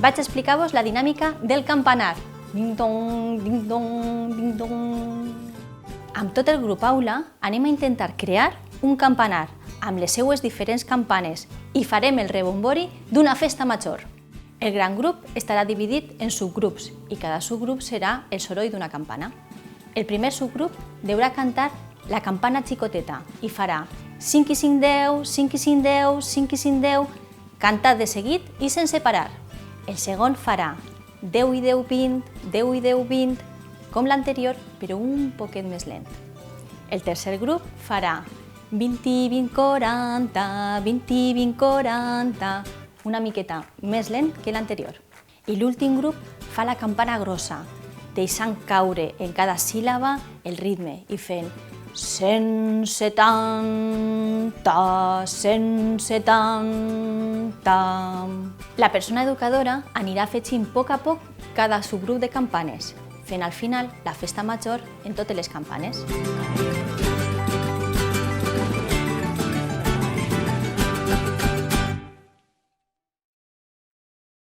Vaig explicar-vos la dinàmica del campanar. Ding-dong, ding-dong, ding-dong. Amb tot el grup aula anem a intentar crear un campanar amb les seues diferents campanes i farem el rebombori d'una festa major. El gran grup estarà dividit en subgrups i cada subgrup serà el soroll d'una campana. El primer subgrup deurà cantar la campana xicoteta i farà 5 i 5, 10, 5 i 5, 10, 5 i 5, 10, cantat de seguit i sense parar. El segon farà 10 i 10, 20, 10 i 10, 20, com l'anterior, però un poquet més lent. El tercer grup farà 20 i 20, 40, 20 i 20, 40, una miqueta més lent que l'anterior. I l'últim grup fa la campana grossa, deixant caure en cada síl·laba el ritme i fent 170, 170. La persona educadora anirà afegint a poc cada subgrup de campanes, fent al final la festa major en totes les campanes.